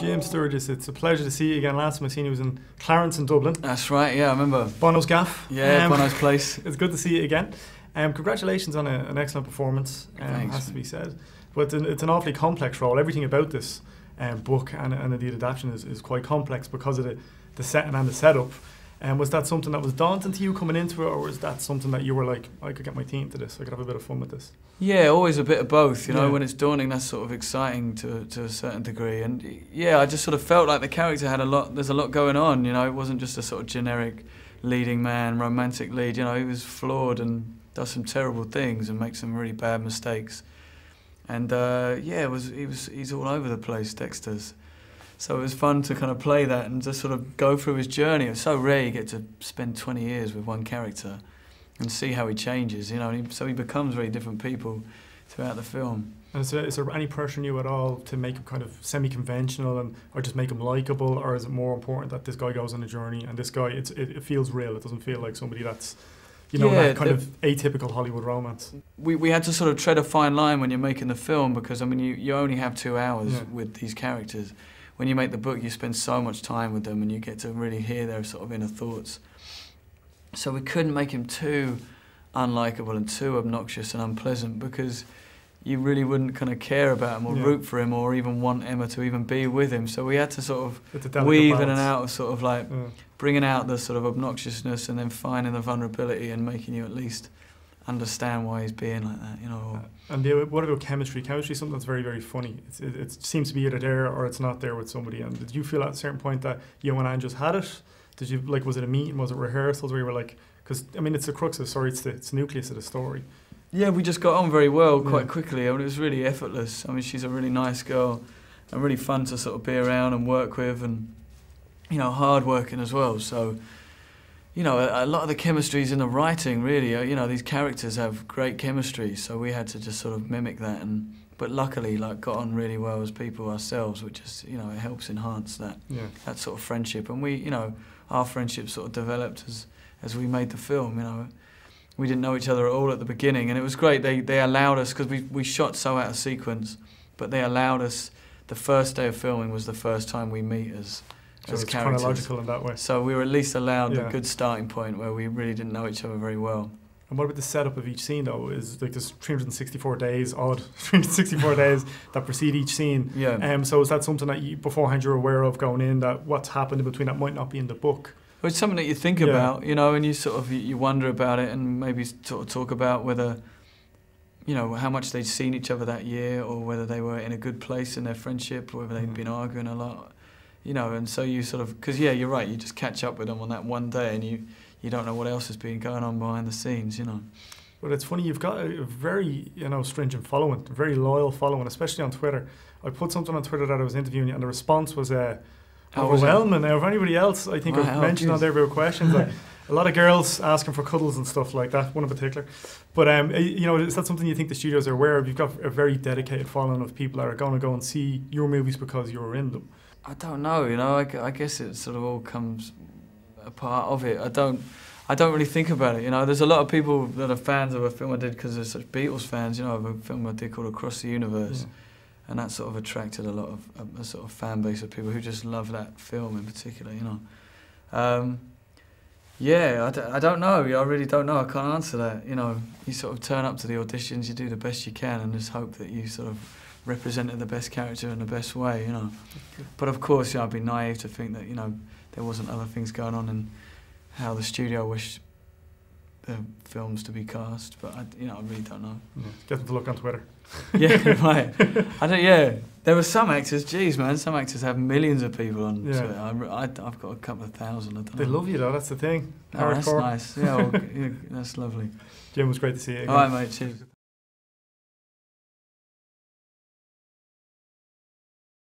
Jim Sturgess, it's a pleasure to see you again. Last time I seen you was in Clarence in Dublin. That's right, yeah, I remember. Bono's gaff. Yeah, Bono's place. It's good to see you again. Congratulations on an excellent performance, has to be said. But it's an awfully complex role. Everything about this book and indeed adaptation is quite complex because of the setting and the setup. Was that something that was daunting to you coming into it, or was that something that you were like, I could get my team to this, I could have a bit of fun with this? Yeah, always a bit of both, you know. When it's daunting, that's sort of exciting to a certain degree. And yeah, I just sort of felt like the character had there's a lot going on, you know. It wasn't just a sort of generic leading man, romantic lead, you know. He was flawed and does some terrible things and makes some really bad mistakes. And yeah, he's all over the place, Dexter's. So it was fun to kind of play that and just sort of go through his journey. It's so rare you get to spend 20 years with one character and see how he changes, you know. And so he becomes very different people throughout the film. And is there any pressure on you at all to make him kind of semi-conventional or just make him likable, or is it more important that this guy goes on a journey and this guy, it feels real, it doesn't feel like somebody that's, you know, that kind of atypical Hollywood romance? We had to sort of tread a fine line when you're making the film, because I mean you only have 2 hours with these characters. When you make the book, you spend so much time with them and you get to really hear their sort of inner thoughts. So we couldn't make him too unlikable and too obnoxious and unpleasant, because you really wouldn't kind of care about him or root for him or even want Emma to even be with him. So we had to sort of weave in and out of sort of like bringing out the sort of obnoxiousness and then finding the vulnerability and making you at least understand why he's being like that, you know. And what about chemistry? Chemistry is something that's very, very funny. It seems to be either there or it's not there with somebody. And did you feel at a certain point that you and Anne just had it? Did you, like, was it a meeting? Was it rehearsals where you were like, because I mean it's the crux of the story, it's the nucleus of the story. Yeah, we just got on very well quite quickly. I mean, it was really effortless. I mean, she's a really nice girl and really fun to sort of be around and work with, and you know, hard working as well. So, you know, a lot of the chemistry is in the writing, really. You know, these characters have great chemistry, so we had to just sort of mimic that. But luckily, like, got on really well as people ourselves, which is, you know, it helps enhance that that sort of friendship. And we, you know, our friendship sort of developed as we made the film. You know, we didn't know each other at all at the beginning, and it was great. They allowed us, because we shot so out of sequence, but they allowed us. The first day of filming was the first time we meet as characters. Chronological in that way. So we were at least allowed a good starting point where we really didn't know each other very well. And what about the setup of each scene, though? Is like there's 364 days, 364 days that precede each scene. Yeah. So is that something that you beforehand you're aware of going in, that what's happened in between that might not be in the book? Well, it's something that you think about, you know, and you sort of you wonder about it, and maybe sort of talk about whether, you know, how much they'd seen each other that year, or whether they were in a good place in their friendship, or whether they'd been arguing a lot. You know, and so you sort of, because you're right, you just catch up with them on that one day, and you don't know what else has been going on behind the scenes, you know. But it's funny, you've got a very, you know, stringent following, a very loyal following, especially on Twitter. I put something on Twitter that I was interviewing you, and the response was overwhelming. Now, if anybody else, I think I've mentioned on there about questions, like a lot of girls asking for cuddles and stuff like that, one in particular. But, you know, is that something you think the studios are aware of? You've got a very dedicated following of people that are going to go and see your movies because you're in them. I don't know, you know, I guess it sort of all comes a part of it. I don't really think about it, you know. There's a lot of people that are fans of a film I did because they're such Beatles fans, you know, of a film I did called Across the Universe. And that sort of attracted a lot of a sort of fan base of people who just love that film in particular, you know. Yeah, I don't know, I really don't know, I can't answer that, you know. You sort of turn up to the auditions, you do the best you can and just hope that you sort of represented the best character in the best way, you know. But of course, you know, I'd be naive to think that, you know, there wasn't other things going on and how the studio wished the films to be cast. But I really don't know. Get them to look on Twitter. Yeah, right. There were some actors. Geez, man, some actors have millions of people on Twitter. I've got a couple of thousand. I don't know. They love you though. That's the thing. Oh, that's nice. Yeah, well, that's lovely. Jim, it was great to see you again. All right, mate. Cheers.